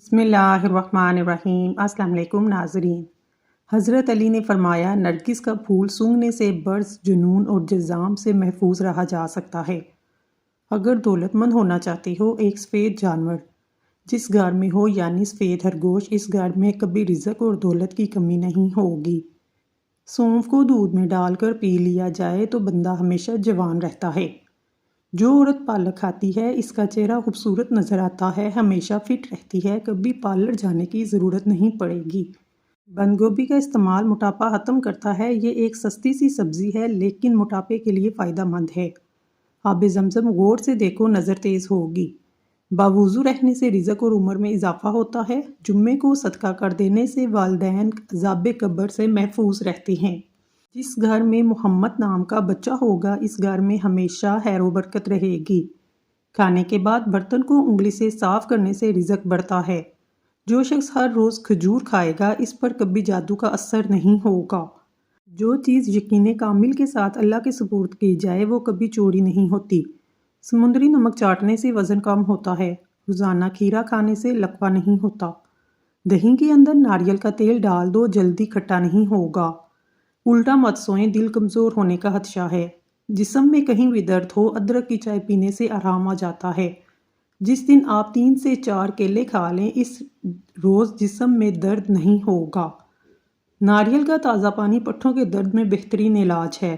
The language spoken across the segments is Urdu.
بسم اللہ الرحمن الرحیم۔ السلام علیکم ناظرین۔ حضرت علی نے فرمایا، نرگس کا پھول سونگھنے سے برس، جنون اور جذام سے محفوظ رہا جا سکتا ہے۔ اگر دولت مند ہونا چاہتے ہو، ایک سفید جانور جس گھر میں ہو یعنی سفید خرگوش، اس گھر میں کبھی رزق اور دولت کی کمی نہیں ہوگی۔ سونف کو دودھ میں ڈال کر پی لیا جائے تو بندہ ہمیشہ جوان رہتا ہے۔ جو عورت پالک کھاتی ہے، اس کا چہرہ خوبصورت نظر آتا ہے، ہمیشہ فٹ رہتی ہے، کبھی پارلر جانے کی ضرورت نہیں پڑے گی۔ بند گوبھی کا استعمال موٹاپا ختم کرتا ہے۔ یہ ایک سستی سی سبزی ہے لیکن موٹاپے کے لیے فائدہ مند ہے۔ آب زمزم غور سے دیکھو، نظر تیز ہوگی۔ باوضو رہنے سے رزق اور عمر میں اضافہ ہوتا ہے۔ جمعے کو صدقہ کر دینے سے والدین عذاب قبر سے محفوظ رہتے ہیں۔ جس گھر میں محمد نام کا بچہ ہوگا، اس گھر میں ہمیشہ خیر و برکت رہے گی۔ کھانے کے بعد برتن کو انگلی سے صاف کرنے سے رزق بڑھتا ہے۔ جو شخص ہر روز کھجور کھائے گا، اس پر کبھی جادو کا اثر نہیں ہوگا۔ جو چیز یقین کامل کے ساتھ اللہ کے سپرد کی جائے، وہ کبھی چوری نہیں ہوتی۔ سمندری نمک چاٹنے سے وزن کم ہوتا ہے۔ روزانہ کھیرا کھانے سے لقوہ نہیں ہوتا۔ دہی کے اندر ناریل کا تیل ڈال دو، جلدی کھٹا نہیں ہوگا۔ الٹا مت سوئیں، دل کمزور ہونے کا خدشہ ہے۔ جسم میں کہیں بھی درد ہو، ادرک کی چائے پینے سے آرام آ جاتا ہے۔ جس دن آپ 3 سے 4 کیلے کھا لیں، اس روز جسم میں درد نہیں ہوگا۔ ناریل کا تازہ پانی پٹھوں کے درد میں بہترین علاج ہے۔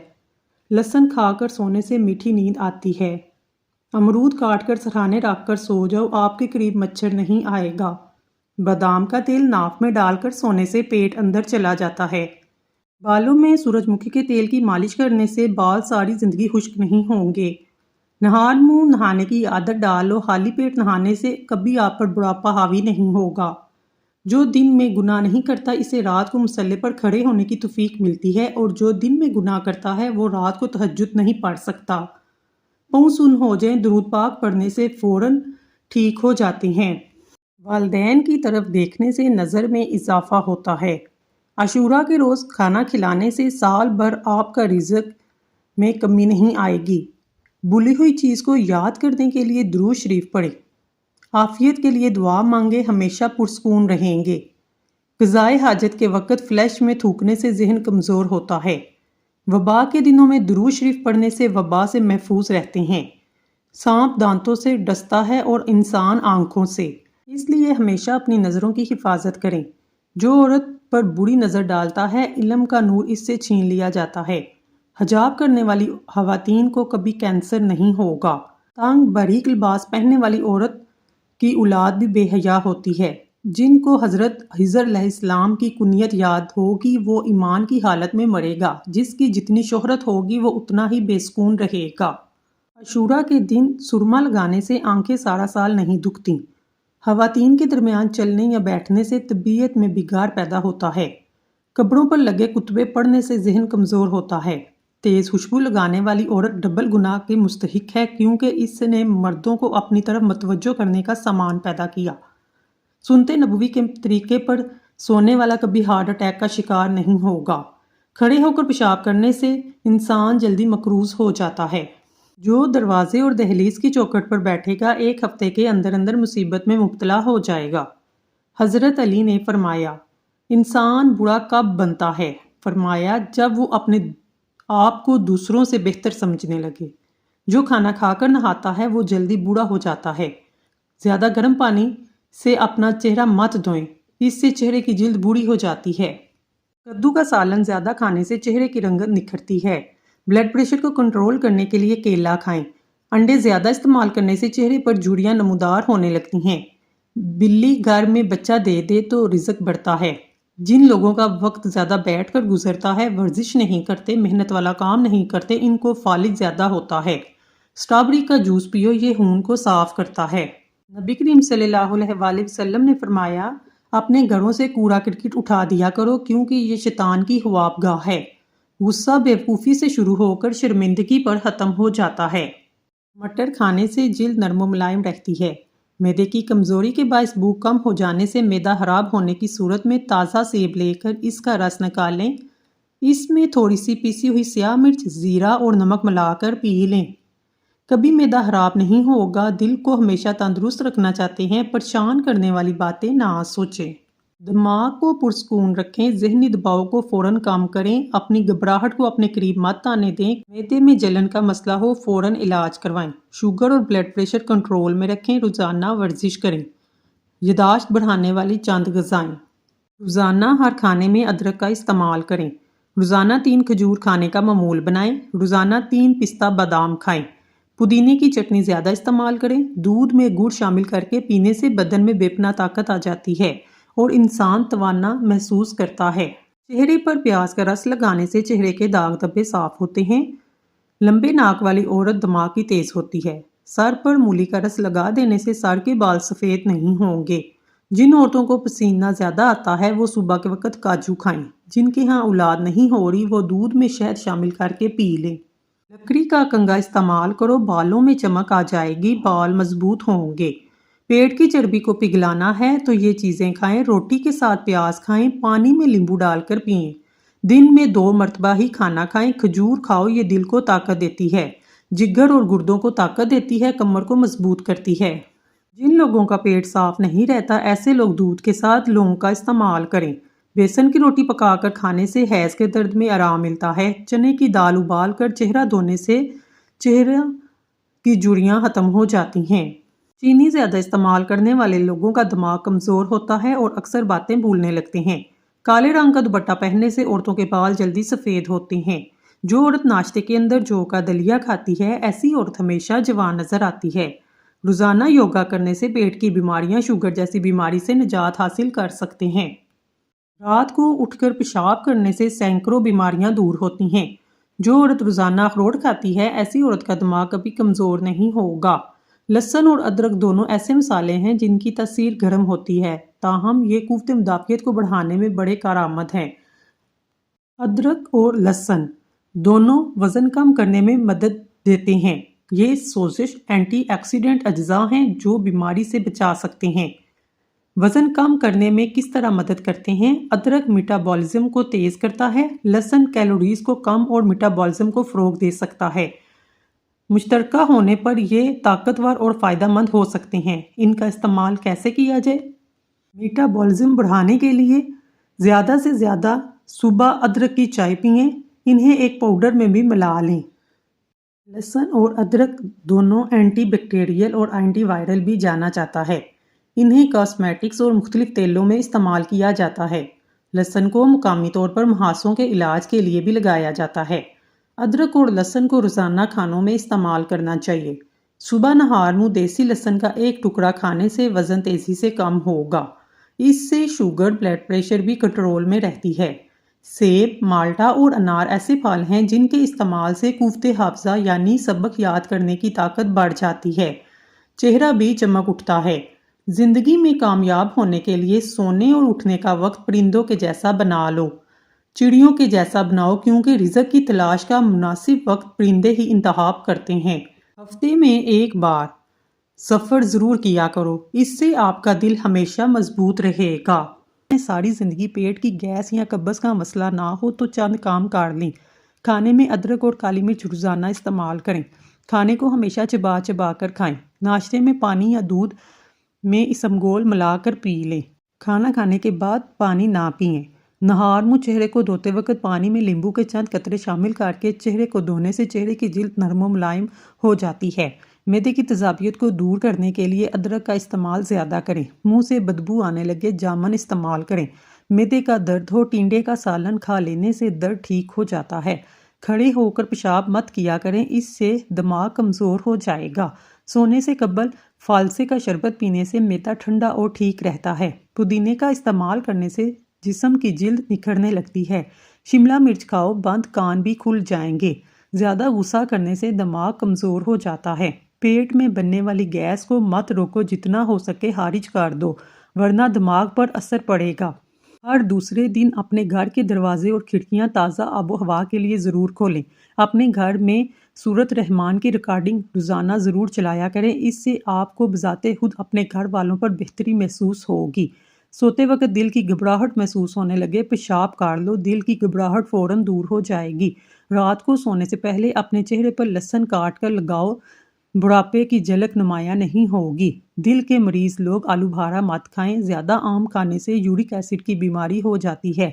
لہسن کھا کر سونے سے میٹھی نیند آتی ہے۔ امرود کاٹ کر سرہانے رکھ کر سو جاؤ، آپ کے قریب مچھر نہیں آئے گا۔ بادام کا تیل ناف میں ڈال کر سونے سے پیٹ اندر چلا جاتا ہے۔ بالوں میں سورج مکھی کے تیل کی مالش کرنے سے بال ساری زندگی خشک نہیں ہوں گے۔ نہار منہ نہانے کی عادت ڈالو، خالی پیٹ نہانے سے کبھی آپ پر بڑھاپا حاوی نہیں ہوگا۔ جو دن میں گناہ نہیں کرتا، اسے رات کو مصلے پر کھڑے ہونے کی توفیق ملتی ہے، اور جو دن میں گناہ کرتا ہے، وہ رات کو تہجد نہیں پڑھ سکتا۔ پاؤں سن ہو جائیں، درود پاک پڑھنے سے فوراً ٹھیک ہو جاتے ہیں۔ والدین کی طرف دیکھنے سے نظر میں اضافہ ہوتا ہے۔ عاشوراء کے روز کھانا کھلانے سے سال بھر آپ کا رزق میں کمی نہیں آئے گی۔ بھولی ہوئی چیز کو یاد کرنے کے لیے درود شریف پڑھیں۔ عافیت کے لیے دعا مانگے، ہمیشہ پرسکون رہیں گے۔ قضائے حاجت کے وقت فلیش میں تھوکنے سے ذہن کمزور ہوتا ہے۔ وبا کے دنوں میں درود شریف پڑھنے سے وبا سے محفوظ رہتے ہیں۔ سانپ دانتوں سے ڈستا ہے اور انسان آنکھوں سے، اس لیے ہمیشہ اپنی نظروں کی حفاظت کریں۔ جو عورت پر بری نظر ڈالتا ہے، علم کا نور اس سے چھین لیا جاتا ہے۔ حجاب کرنے والی خواتین کو کبھی کینسر نہیں ہوگا۔ تنگ باریک لباس پہننے والی عورت کی اولاد بھی بے حیا ہوتی ہے۔ جن کو حضرت خضر علیہ السلام کی کنیت یاد ہوگی، وہ ایمان کی حالت میں مرے گا۔ جس کی جتنی شہرت ہوگی، وہ اتنا ہی بے سکون رہے گا۔ عاشوراء کے دن سرما لگانے سے آنکھیں سارا سال نہیں دکھتی۔ خواتین کے درمیان چلنے یا بیٹھنے سے طبیعت میں بگاڑ پیدا ہوتا ہے۔ قبروں پر لگے کتبے پڑھنے سے ذہن کمزور ہوتا ہے۔ تیز خوشبو لگانے والی عورت ڈبل گناہ کی مستحق ہے، کیونکہ اس نے مردوں کو اپنی طرف متوجہ کرنے کا سامان پیدا کیا۔ سنت نبوی کے طریقے پر سونے والا کبھی ہارٹ اٹیک کا شکار نہیں ہوگا۔ کھڑے ہو کر پیشاب کرنے سے انسان جلدی مقروض ہو جاتا ہے۔ جو دروازے اور دہلیز کی چوکھٹ پر بیٹھے گا، 1 ہفتے کے اندر اندر مصیبت میں مبتلا ہو جائے گا۔ حضرت علی نے فرمایا، انسان برا کب بنتا ہے؟ فرمایا، جب وہ اپنے آپ کو دوسروں سے بہتر سمجھنے لگے۔ جو کھانا کھا کر نہاتا ہے، وہ جلدی بوڑھا ہو جاتا ہے۔ زیادہ گرم پانی سے اپنا چہرہ مت دھوئیں، اس سے چہرے کی جلد بوڑھی ہو جاتی ہے۔ کدو کا سالن زیادہ کھانے سے چہرے کی رنگت نکھرتی ہے۔ بلڈ پریشر کو کنٹرول کرنے کے لیے کیلا کھائیں۔ انڈے زیادہ استعمال کرنے سے چہرے پر جھریاں نمودار ہونے لگتی ہیں۔ بلی گھر میں بچہ دے دے تو رزق بڑھتا ہے۔ جن لوگوں کا وقت زیادہ بیٹھ کر گزرتا ہے، ورزش نہیں کرتے، محنت والا کام نہیں کرتے، ان کو فالج زیادہ ہوتا ہے۔ اسٹرابیری کا جوس پیو، یہ خون کو صاف کرتا ہے۔ نبی کریم صلی اللہ علیہ وآلہ وسلم نے فرمایا، اپنے گھروں سے کوڑا کرکٹ اٹھا دیا کرو، کیونکہ یہ شیطان کی خواب گاہ ہے۔ غصہ بیوقوفی سے شروع ہو کر شرمندگی پر ختم ہو جاتا ہے۔ مٹر کھانے سے جلد نرم و ملائم رہتی ہے۔ معدے کی کمزوری کے باعث بھوک کم ہو جانے سے معدہ خراب ہونے کی صورت میں تازہ سیب لے کر اس کا رس نکالیں۔ اس میں تھوڑی سی پیسی ہوئی سیاہ مرچ، زیرہ اور نمک ملا کر پی لیں۔ کبھی معدہ خراب نہیں ہوگا، دل کو ہمیشہ تندرست رکھنا چاہتے ہیں، پریشان کرنے والی باتیں نہ سوچیں۔ دماغ کو پرسکون رکھیں، ذہنی دباؤ کو فوراً کم کریں، اپنی گھبراہٹ کو اپنے قریب مت آنے دیں، معدے میں جلن کا مسئلہ ہو فوراً علاج کروائیں، شوگر اور بلڈ پریشر کنٹرول میں رکھیں، روزانہ ورزش کریں۔ یادداشت بڑھانے والی چند غذائیں۔ روزانہ ہر کھانے میں ادرک کا استعمال کریں۔ روزانہ 3 کھجور کھانے کا معمول بنائیں۔ روزانہ 3 پستہ بادام کھائیں۔ پودینے کی چٹنی زیادہ استعمال کریں۔ دودھ میں گڑ شامل کر کے پینے سے بدن میں بے پناہ طاقت آ جاتی ہے اور انسان توانا محسوس کرتا ہے۔ چہرے پر پیاز کا رس لگانے سے چہرے کے داغ دھبے صاف ہوتے ہیں۔ لمبے ناک والی عورت دماغی تیز ہوتی ہے۔ سر پر مولی کا رس لگا دینے سے سر کے بال سفید نہیں ہوں گے۔ جن عورتوں کو پسینہ زیادہ آتا ہے وہ صبح کے وقت کاجو کھائیں۔ جن کے ہاں اولاد نہیں ہو رہی وہ دودھ میں شہد شامل کر کے پی لیں۔ لکڑی کا کنگھا استعمال کرو، بالوں میں چمک آ جائے گی، بال مضبوط ہوں گے۔ پیٹ کی چربی کو پگھلانا ہے تو یہ چیزیں کھائیں۔ روٹی کے ساتھ پیاز کھائیں، پانی میں لیمبو ڈال کر پئیں۔ دن میں 2 مرتبہ ہی کھانا کھائیں۔ کھجور کھاؤ، یہ دل کو طاقت دیتی ہے، جگر اور گردوں کو طاقت دیتی ہے، کمر کو مضبوط کرتی ہے۔ جن لوگوں کا پیٹ صاف نہیں رہتا ایسے لوگ دودھ کے ساتھ لونگ کا استعمال کریں۔ بیسن کی روٹی پکا کر کھانے سے حیض کے درد میں آرام ملتا ہے۔ چنے کی دال ابال کر چہرہ دھونے سے چہرہ کی جھریاں ختم ہو جاتی ہیں۔ چینی زیادہ استعمال کرنے والے لوگوں کا دماغ کمزور ہوتا ہے اور اکثر باتیں بھولنے لگتے ہیں۔ کالے رنگ کا دوپٹہ پہننے سے عورتوں کے بال جلدی سفید ہوتے ہیں۔ جو عورت ناشتے کے اندر جو کا دلیا کھاتی ہے ایسی عورت ہمیشہ جوان نظر آتی ہے۔ روزانہ یوگا کرنے سے پیٹ کی بیماریاں، شوگر جیسی بیماری سے نجات حاصل کر سکتے ہیں۔ رات کو اٹھ کر پیشاب کرنے سے سینکڑوں بیماریاں دور ہوتی ہیں۔ جو عورت روزانہ اخروٹ کھاتی ہے ایسی عورت کا دماغ کبھی کمزور نہیں ہوگا۔ لہسن اور ادرک دونوں ایسے مسالے ہیں جن کی تاثیر گرم ہوتی ہے، تاہم یہ قوت مدافعت کو بڑھانے میں بڑے کارآمد ہیں۔ ادرک اور لہسن دونوں وزن کم کرنے میں مدد دیتے ہیں۔ یہ سوزش اینٹی آکسیڈنٹ اجزاء ہیں جو بیماری سے بچا سکتے ہیں۔ وزن کم کرنے میں کس طرح مدد کرتے ہیں؟ ادرک میٹابولزم کو تیز کرتا ہے، لہسن کیلوریز کو کم اور میٹابولزم کو فروغ دے سکتا ہے۔ مشترکہ ہونے پر یہ طاقتور اور فائدہ مند ہو سکتے ہیں۔ ان کا استعمال کیسے کیا جائے؟ میٹابولزم بڑھانے کے لیے زیادہ سے زیادہ صبح ادرک کی چائے پئیں، انہیں ایک پاؤڈر میں بھی ملا لیں۔ لہسن اور ادرک دونوں اینٹی بیکٹیریل اور اینٹی وائرل بھی جانا جاتا ہے۔ انہیں کاسمیٹکس اور مختلف تیلوں میں استعمال کیا جاتا ہے۔ لہسن کو مقامی طور پر مہاسوں کے علاج کے لیے بھی لگایا جاتا ہے۔ ادرک اور لہسن کو روزانہ کھانوں میں استعمال کرنا چاہیے۔ صبح نہار میں دیسی لہسن کا ایک ٹکڑا کھانے سے وزن تیزی سے کم ہوگا۔ اس سے شوگر، بلڈ پریشر بھی کنٹرول میں رہتی ہے۔ سیب، مالٹا اور انار ایسے پھل ہیں جن کے استعمال سے قوت حافظہ یعنی سبق یاد کرنے کی طاقت بڑھ جاتی ہے۔ چہرہ بھی چمک اٹھتا ہے۔ زندگی میں کامیاب ہونے کے لیے سونے اور اٹھنے کا وقت پرندوں کے جیسا بنا لو، چڑیوں کے جیسا بناؤ، کیونکہ رزق کی تلاش کا مناسب وقت پرندے ہی انتخاب کرتے ہیں۔ ہفتے میں ایک بار سفر ضرور کیا کرو، اس سے آپ کا دل ہمیشہ مضبوط رہے گا۔ ساری زندگی پیٹ کی گیس یا قبض کا مسئلہ نہ ہو تو چند کام کر لیں۔ کھانے میں ادرک اور کالی مرچ روزانہ استعمال کریں۔ کھانے کو ہمیشہ چبا چبا کر کھائیں۔ ناشتے میں پانی یا دودھ میں اسمگول ملا کر پی لیں۔ کھانا کھانے کے بعد پانی نہ پئیں۔ نہار میں چہرے کو دھوتے وقت پانی میں لیمبو کے چند قطرے شامل کر کے چہرے کو دھونے سے چہرے کی جلد نرم و ملائم ہو جاتی ہے۔ معدے کی تیزابیت کو دور کرنے کے لیے ادرک کا استعمال زیادہ کریں۔ منہ سے بدبو آنے لگے جامن استعمال کریں۔ معدے کا درد ہو، ٹینڈے کا سالن کھا لینے سے درد ٹھیک ہو جاتا ہے۔ کھڑے ہو کر پیشاب مت کیا کریں، اس سے دماغ کمزور ہو جائے گا۔ سونے سے قبل فالسے کا شربت پینے سے معدہ ٹھنڈا اور ٹھیک رہتا ہے۔ پودینے کا استعمال کرنے سے جسم کی جلد نکھرنے لگتی ہے۔ شملہ مرچ کھاؤ، بند کان بھی کھل جائیں گے۔ زیادہ غصہ کرنے سے دماغ کمزور ہو جاتا ہے۔ پیٹ میں بننے والی گیس کو مت روکو، جتنا ہو سکے خارج کر دو، ورنہ دماغ پر اثر پڑے گا۔ ہر دوسرے دن اپنے گھر کے دروازے اور کھڑکیاں تازہ آب و ہوا کے لیے ضرور کھولیں۔ اپنے گھر میں سورت رحمان کی ریکارڈنگ روزانہ ضرور چلایا کریں، اس سے آپ کو بذات خود اپنے گھر والوں پر بہتری محسوس ہوگی۔ سوتے وقت دل کی گھبراہٹ محسوس ہونے لگے، پیشاب کر لو، دل کی گھبراہٹ فوراً دور ہو جائے گی۔ رات کو سونے سے پہلے اپنے چہرے پر لہسن کاٹ کر لگاؤ، بڑھاپے کی جھلک نمایاں نہیں ہوگی۔ دل کے مریض لوگ آلو بھارا مت کھائیں، زیادہ آم کھانے سے یورک ایسڈ کی بیماری ہو جاتی ہے۔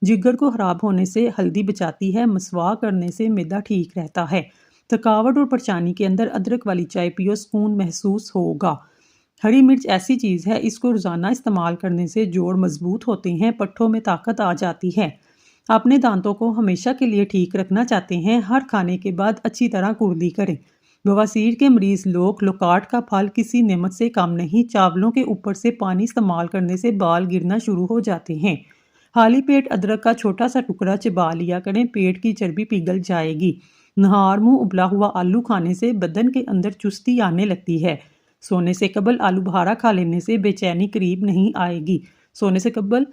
جگر کو خراب ہونے سے ہلدی بچاتی ہے، مسواک کرنے سے معدہ ٹھیک رہتا ہے۔ تھکاوٹ اور پریشانی کے اندر ادرک والی چائے پیو، سکون محسوس ہوگا۔ ہری مرچ ایسی چیز ہے، اس کو روزانہ استعمال کرنے سے جوڑ مضبوط ہوتے ہیں، پٹھوں میں طاقت آ جاتی ہے۔ اپنے دانتوں کو ہمیشہ کے لیے ٹھیک رکھنا چاہتے ہیں، ہر کھانے کے بعد اچھی طرح کڑلی کریں۔ بواسیر کے مریض لوگ لوکاٹ کا پھل کسی نعمت سے کم نہیں، چاولوں کے اوپر سے پانی استعمال کرنے سے بال گرنا شروع ہو جاتے ہیں۔ خالی پیٹ ادرک کا چھوٹا سا ٹکڑا چبا لیا کریں، پیٹ کی چربی پگھل جائے گی۔ نہار منہ ابلا ہوا آلو کھانے سے بدن کے اندر چستی آنے لگتی ہے۔ سونے سے قبل آلو بھارا کھا لینے سے بے چینی قریب نہیں آئے گی۔ سونے سے قبل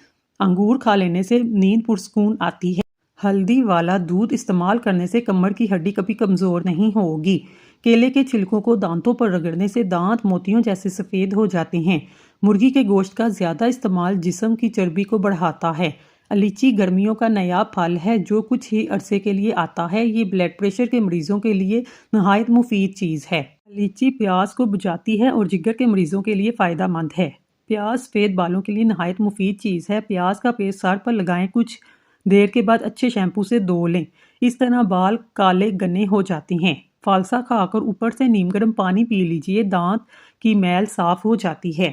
انگور کھا لینے سے نیند پرسکون آتی ہے۔ ہلدی والا دودھ استعمال کرنے سے کمر کی ہڈی کبھی کمزور نہیں ہوگی۔ کیلے کے چھلکوں کو دانتوں پر رگڑنے سے دانت موتیوں جیسے سفید ہو جاتے ہیں۔ مرغی کے گوشت کا زیادہ استعمال جسم کی چربی کو بڑھاتا ہے۔ الائچی گرمیوں کا نایاب پھل ہے جو کچھ ہی عرصے کے لیے آتا ہے۔ یہ بلڈ پریشر کے مریضوں کے لیے نہایت مفید چیز ہے۔ الائچی پیاس کو بجھاتی ہے اور جگر کے مریضوں کے لیے فائدہ مند ہے۔ پیاز سفید بالوں کے لیے نہایت مفید چیز ہے۔ پیاز کا پیسٹ سر پر لگائیں، کچھ دیر کے بعد اچھے شیمپو سے دھو لیں، اس طرح بال کالے گنے ہو جاتے ہیں۔ فالسا کھا کر اوپر سے نیم گرم پانی پی لیجئے، دانت کی میل صاف ہو جاتی ہے۔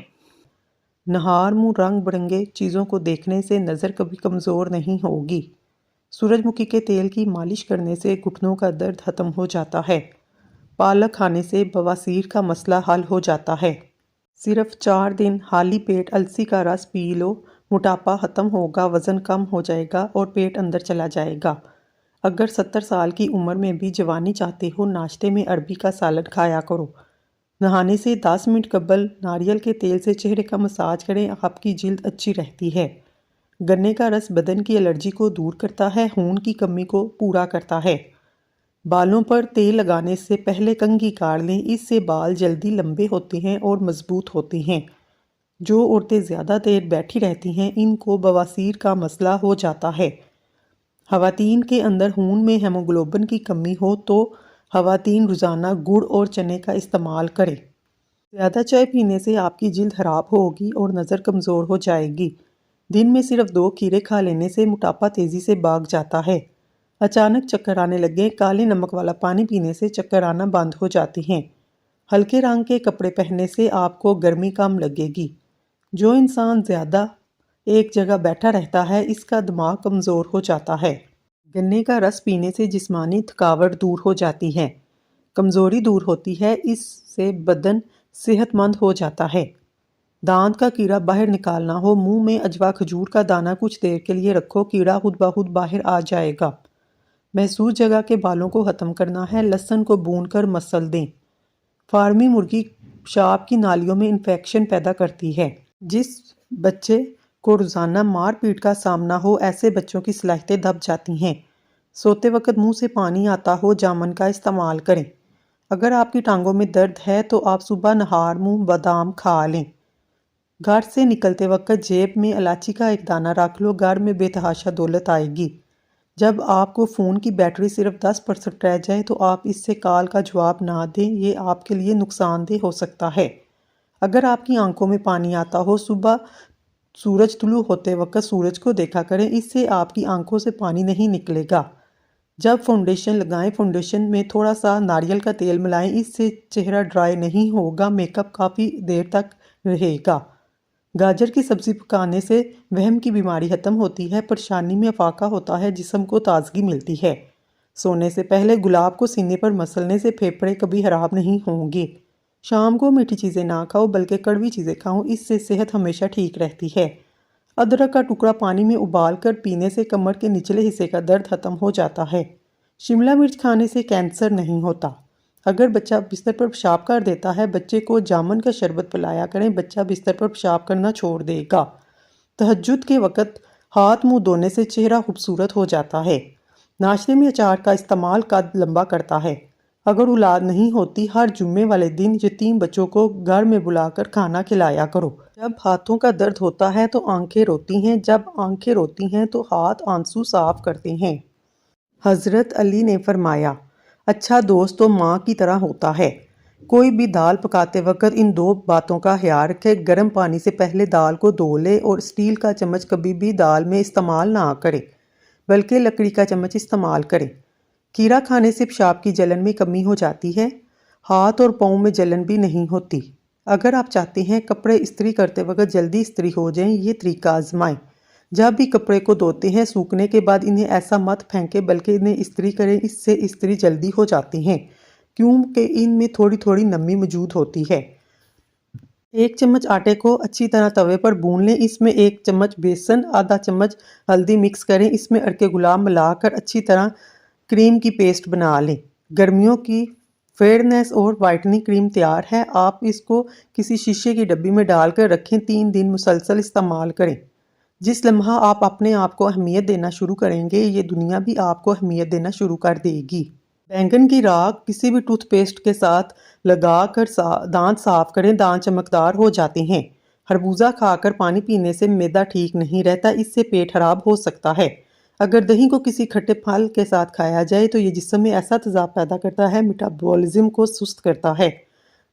نہار منہ رنگ برنگے چیزوں کو دیکھنے سے نظر کبھی کمزور نہیں ہوگی۔ سورج مکھی کے تیل کی مالش کرنے سے گھٹنوں کا درد ختم ہو جاتا ہے۔ پالک کھانے سے بواسیر کا مسئلہ حل ہو جاتا ہے۔ صرف 4 دن خالی پیٹ السی کا رس پی لو، موٹاپا ختم ہوگا، وزن کم ہو جائے گا اور پیٹ اندر چلا جائے گا۔ اگر 70 سال کی عمر میں بھی جوانی چاہتے ہو، ناشتے میں عربی کا سالن کھایا کرو۔ نہانے سے 10 منٹ قبل ناریل کے تیل سے چہرے کا مساج کریں، آپ کی جلد اچھی رہتی ہے۔ گنے کا رس بدن کی الرجی کو دور کرتا ہے، خون کی کمی کو پورا کرتا ہے۔ بالوں پر تیل لگانے سے پہلے کنگھی کاٹ لیں، اس سے بال جلدی لمبے ہوتے ہیں اور مضبوط ہوتے ہیں۔ جو عورتیں زیادہ دیر بیٹھی رہتی ہیں، ان کو بواسیر کا مسئلہ ہو جاتا ہے۔ خواتین کے اندر خون میں ہیموگلوبن کی کمی ہو تو خواتین روزانہ گڑ اور چنے کا استعمال کریں۔ زیادہ چائے پینے سے آپ کی جلد خراب ہوگی اور نظر کمزور ہو جائے گی۔ دن میں صرف 2 کھیرے کھا لینے سے موٹاپا تیزی سے بھاگ جاتا ہے۔ اچانک چکر آنے لگے، کالے نمک والا پانی پینے سے چکر آنا بند ہو جاتے ہیں۔ ہلکے رنگ کے کپڑے پہننے سے آپ کو گرمی کم لگے گی۔ جو انسان زیادہ ایک جگہ بیٹھا رہتا ہے، اس کا دماغ کمزور ہو جاتا ہے۔ گنے کا رس پینے سے جسمانی تھکاوٹ دور ہو جاتی ہے، کمزوری دور ہوتی ہے، اس سے بدن صحت مند ہو جاتا ہے۔ دانت کا کیڑا باہر نکالنا ہو، منہ میں اجوا کھجور کا دانہ کچھ دیر کے لیے رکھو، کیڑا خود بخود باہر آ جائے گا۔ محسوس جگہ کے بالوں کو ختم کرنا ہے، لہسن کو بھون کر مسل دیں۔ فارمی مرغی پیشاب کی نالیوں میں انفیکشن پیدا کرتی ہے۔ جس بچے کو روزانہ مار پیٹ کا سامنا ہو، ایسے بچوں کی صلاحیتیں دب جاتی ہیں۔ سوتے وقت منہ سے پانی آتا ہو، جامن کا استعمال کریں۔ اگر آپ کی ٹانگوں میں درد ہے تو آپ صبح نہار منہ بادام کھا لیں۔ گھر سے نکلتے وقت جیب میں الائچی کا ایک دانہ رکھ لو، گھر میں بے تحاشا دولت آئے گی۔ جب آپ کو فون کی بیٹری صرف 10% رہ جائے تو آپ اس سے کال کا جواب نہ دیں، یہ آپ کے لیے نقصان دہ ہو سکتا ہے۔ اگر آپ کی آنکھوں میں پانی آتا ہو، صبح سورج طلوع ہوتے وقت سورج کو دیکھا کریں، اس سے آپ کی آنکھوں سے پانی نہیں نکلے گا۔ جب فاؤنڈیشن لگائیں، فاؤنڈیشن میں تھوڑا سا ناریل کا تیل ملائیں، اس سے چہرہ ڈرائی نہیں ہوگا، میک اپ کافی دیر تک رہے گا۔ گاجر کی سبزی پکانے سے وہم کی بیماری ختم ہوتی ہے، پریشانی میں افاقہ ہوتا ہے، جسم کو تازگی ملتی ہے۔ سونے سے پہلے گلاب کو سینے پر مسلنے سے پھیپھڑے کبھی خراب نہیں ہوں گے۔ شام کو میٹھی چیزیں نہ کھاؤ بلکہ کڑوی چیزیں کھاؤ، اس سے صحت ہمیشہ ٹھیک رہتی ہے۔ ادرک کا ٹکڑا پانی میں ابال کر پینے سے کمر کے نچلے حصے کا درد ختم ہو جاتا ہے۔ شملہ مرچ کھانے سے کینسر نہیں ہوتا۔ اگر بچہ بستر پر پیشاب کر دیتا ہے، بچے کو جامن کا شربت پلایا کریں، بچہ بستر پر پیشاب کرنا چھوڑ دے گا۔ تہجد کے وقت ہاتھ منہ دھونے سے چہرہ خوبصورت ہو جاتا ہے۔ ناشتے میں اچار کا استعمال قد لمبا کرتا ہے۔ اگر اولاد نہیں ہوتی، ہر جمعے والے دن یتیم بچوں کو گھر میں بلا کر کھانا کھلایا کرو۔ جب ہاتھوں کا درد ہوتا ہے تو آنکھیں روتی ہیں، جب آنکھیں روتی ہیں تو ہاتھ آنسو صاف کرتے ہیں۔ حضرت علی نے فرمایا، اچھا دوست تو ماں کی طرح ہوتا ہے۔ کوئی بھی دال پکاتے وقت ان 2 باتوں کا خیال رکھے۔ گرم پانی سے پہلے دال کو دھو لے اور اسٹیل کا چمچ کبھی بھی دال میں استعمال نہ کرے بلکہ لکڑی کا چمچ استعمال کرے۔ کھیرا کھانے سے پیشاب کی جلن میں کمی ہو جاتی ہے۔ ہاتھ اور پاؤں میں جلن بھی نہیں ہوتی۔ اگر آپ چاہتے ہیں کپڑے استری کرتے وقت جلدی استری ہو جائیں، یہ طریقہ آزمائیں۔ جب بھی کپڑے کو دھوتے ہیں سوکھنے کے بعد انہیں ایسا مت پھینکیں بلکہ انہیں استری کریں، اس سے استری جلدی ہو جاتی ہیں کیونکہ ان میں تھوڑی تھوڑی نمی موجود ہوتی ہے۔ 1 چمچ آٹے کو اچھی طرح توے پر بھون لیں، اس میں 1 چمچ بیسن، آدھا چمچ ہلدی مکس کریں، اس میں عرق گلاب ملا کر اچھی طرح کریم کی پیسٹ بنا لیں۔ گرمیوں کی فیئرنیس اور وائٹننگ کریم تیار ہے۔ آپ اس کو کسی شیشے کی ڈبی میں ڈال کر رکھیں، 3 دن مسلسل استعمال کریں۔ جس لمحہ آپ اپنے آپ کو اہمیت دینا شروع کریں گے، یہ دنیا بھی آپ کو اہمیت دینا شروع کر دے گی۔ بینگن کی راکھ کسی بھی ٹوتھ پیسٹ کے ساتھ لگا کر دانت صاف کریں، دانت چمکدار ہو جاتے ہیں۔ خربوزہ کھا کر پانی پینے سے معدہ ٹھیک نہیں رہتا، اس سے پیٹ خراب ہو سکتا ہے۔ اگر دہی کو کسی کھٹے پھل کے ساتھ کھایا جائے تو یہ جسم میں ایسا تیزاب پیدا کرتا ہے، میٹابولزم کو سست کرتا ہے۔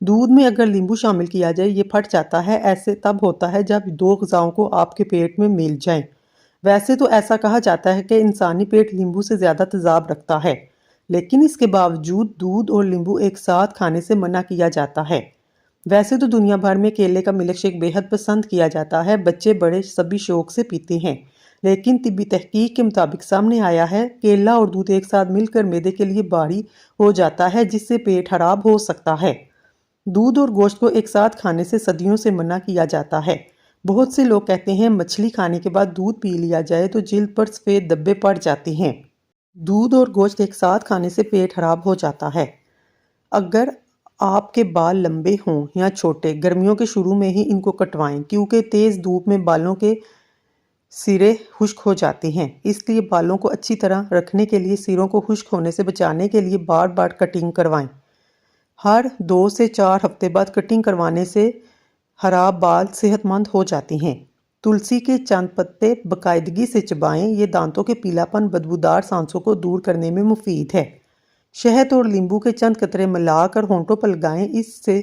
دودھ میں اگر لیمبو شامل کیا جائے یہ پھٹ جاتا ہے، ایسے تب ہوتا ہے جب 2 غذاؤں کو آپ کے پیٹ میں مل جائیں۔ ویسے تو ایسا کہا جاتا ہے کہ انسانی پیٹ لیمبو سے زیادہ تیزاب رکھتا ہے، لیکن اس کے باوجود دودھ اور لیمبو ایک ساتھ کھانے سے منع کیا جاتا ہے۔ ویسے تو دنیا بھر میں کیلے کا ملک شیک بے حد پسند کیا جاتا ہے، بچے بڑے سبھی شوق سے پیتے ہیں، لیکن طبی تحقیق کے مطابق سامنے آیا ہے کیلا اور دودھ ایک ساتھ مل کر معدے کے لیے بھاری ہو جاتا ہے، جس سے پیٹ خراب ہو سکتا ہے۔ دودھ اور گوشت کو ایک ساتھ کھانے سے صدیوں سے منع کیا جاتا ہے۔ بہت سے لوگ کہتے ہیں مچھلی کھانے کے بعد دودھ پی لیا جائے تو جلد پر سفید دھبے پڑ جاتے ہیں۔ دودھ اور گوشت ایک ساتھ کھانے سے پیٹ خراب ہو جاتا ہے۔ اگر آپ کے بال لمبے ہوں یا چھوٹے، گرمیوں کے شروع میں ہی ان کو کٹوائیں کیونکہ تیز دھوپ میں بالوں کے سرے خشک ہو جاتے ہیں۔ اس لیے بالوں کو اچھی طرح رکھنے کے لیے سروں کو خشک ہونے سے بچانے کے لیے بار بار کٹنگ کروائیں۔ ہر 2 سے 4 ہفتے بعد کٹنگ کروانے سے خراب بال صحت مند ہو جاتے ہیں۔ تلسی کے چند پتے باقاعدگی سے چبائیں، یہ دانتوں کے پیلا پن، بدبودار سانسوں کو دور کرنے میں مفید ہے۔ شہد اور لیمبو کے چند قطرے ملا کر ہونٹوں پر لگائیں، اس سے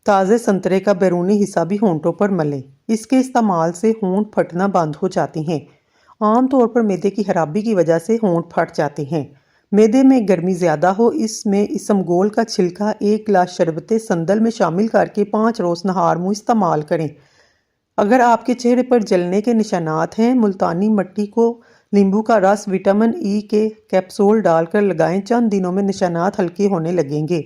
تازے سنترے کا بیرونی حصہ بھی ہونٹوں پر ملیں۔ اس کے استعمال سے ہونٹ پھٹنا بند ہو جاتے ہیں۔ عام طور پر معدے کی خرابی کی وجہ سے ہونٹ پھٹ جاتے ہیں۔ معدے میں گرمی زیادہ ہو، اس میں اسمگول کا چھلکا 1 گلاس شربت سندل میں شامل کرکے 5 روز نہار منہ استعمال کریں۔ اگر آپ کے چہرے پر جلنے کے نشانات ہیں، ملتانی مٹی کو لیمبو کا رس، وٹامن ای کے کیپسول ڈال کر لگائیں، چند دنوں میں نشانات ہلکے ہونے لگیں گے۔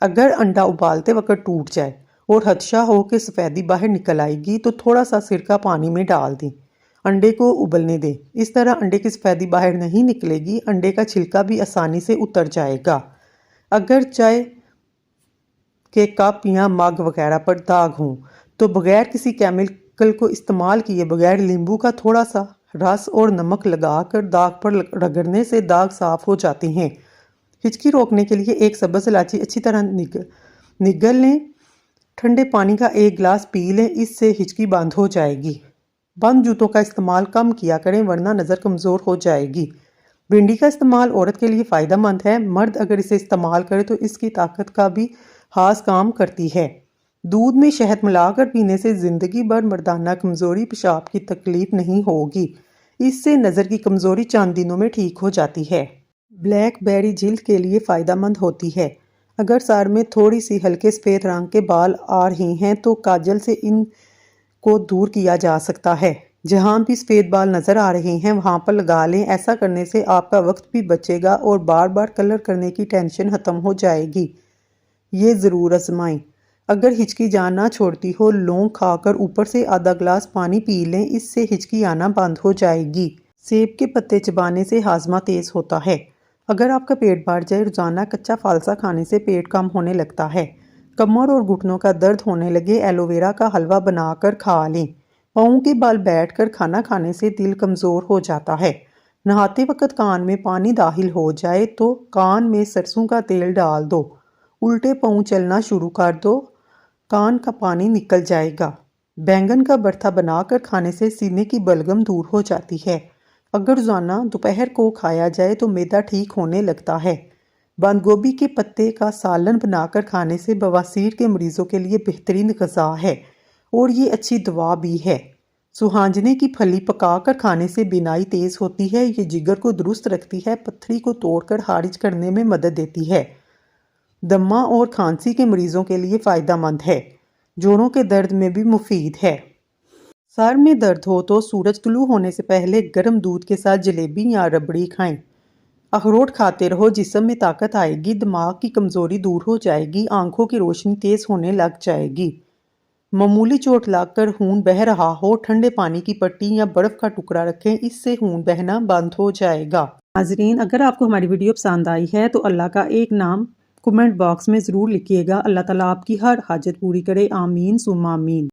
اگر انڈا ابالتے وقت ٹوٹ جائے اور خدشہ ہو کہ سفیدی باہر نکل آئے گی تو تھوڑا سا سرکہ پانی میں ڈال دیں، انڈے کو ابلنے دیں۔ اس طرح انڈے کی سفیدی باہر نہیں نکلے گی، انڈے کا چھلکا بھی آسانی سے اتر جائے گا۔ اگر چائے کے کپ یا مگ وغیرہ پر داغ ہوں تو بغیر کسی کیمیکل کو استعمال کیے بغیر لیمبو کا تھوڑا سا رس اور نمک لگا کر داغ پر رگڑنے سے داغ صاف ہو جاتے ہیں۔ ہچکی روکنے کے لیے 1 سبز الائچی اچھی طرح نگل لیں، ٹھنڈے پانی کا 1 گلاس پی لیں، اس سے ہچکی بند ہو جائے گی۔ بند جوتوں کا استعمال کم کیا کریں ورنہ نظر کمزور ہو جائے گی۔ بھنڈی کا استعمال عورت کے لیے فائدہ مند ہے، مرد اگر اسے استعمال کرے تو اس کی طاقت کا بھی خاص کام کرتی ہے۔ دودھ میں شہد ملا کر پینے سے زندگی بھر مردانہ کمزوری، پیشاب کی تکلیف نہیں ہوگی۔ اس سے نظر کی کمزوری چند دنوں میں ٹھیک ہو جاتی ہے۔ بلیک بیری جلد کے لیے فائدہ مند ہوتی ہے۔ اگر سر میں تھوڑی سی ہلکے سفید رنگ کے بال آ رہے ہیں تو کاجل سے ان کو دور کیا جا سکتا ہے۔ جہاں بھی سفید بال نظر آ رہے ہیں وہاں پر لگا لیں، ایسا کرنے سے آپ کا وقت بھی بچے گا اور بار بار کلر کرنے کی ٹینشن ختم ہو جائے گی۔ یہ ضرور آزمائیں۔ اگر ہچکی جان نہ چھوڑتی ہو، لونگ کھا کر اوپر سے آدھا گلاس پانی پی لیں، اس سے ہچکی آنا بند ہو جائے گی۔ سیب کے پتے چبانے سے ہاضمہ تیز ہوتا ہے۔ اگر آپ کا پیٹ بڑھ جائے، روزانہ کچا فالسا کھانے سے پیٹ کم ہونے لگتا ہے۔ کمر اور گھٹنوں کا درد ہونے لگے، ایلو ویرا کا حلوہ بنا کر کھا لیں۔ پاؤں کے بال بیٹھ کر کھانا کھانے سے دل کمزور ہو جاتا ہے۔ نہاتے وقت کان میں پانی داخل ہو جائے تو کان میں سرسوں کا تیل ڈال دو، الٹے پاؤں چلنا شروع کر دو، کان کا پانی نکل جائے گا۔ بینگن کا بھرتا بنا کر کھانے سے سینے کی بلغم دور ہو جاتی ہے۔ اگر روزانہ دوپہر کو کھایا جائے تو معدہ ٹھیک ہونے لگتا ہے۔ بند گوبھی کے پتے کا سالن بنا کر کھانے سے بواسیر کے مریضوں کے لیے بہترین غذا ہے اور یہ اچھی دوا بھی ہے۔ سوہانجنے کی پھلی پکا کر کھانے سے بینائی تیز ہوتی ہے، یہ جگر کو درست رکھتی ہے، پتھری کو توڑ کر خارج کرنے میں مدد دیتی ہے۔ دمہ اور کھانسی کے مریضوں کے لیے فائدہ مند ہے، جوڑوں کے درد میں بھی مفید ہے۔ سر میں درد ہو تو سورج طلوع ہونے سے پہلے گرم دودھ کے ساتھ جلیبی یا ربڑی کھائیں۔ اخروٹ کھاتے رہو، جسم میں طاقت آئے گی، دماغ کی کمزوری دور ہو جائے گی، آنکھوں کی روشنی تیز ہونے لگ جائے گی۔ معمولی چوٹ لگ کر خون بہہ رہا ہو، ٹھنڈے پانی کی پٹی یا برف کا ٹکڑا رکھیں، اس سے خون بہنا بند ہو جائے گا۔ ناظرین، اگر آپ کو ہماری ویڈیو پسند آئی ہے تو اللہ کا ایک نام کمنٹ باکس میں ضرور لکھیے گا۔ اللہ تعالیٰ آپ کی ہر حاجت پوری کرے، آمین ثم آمین۔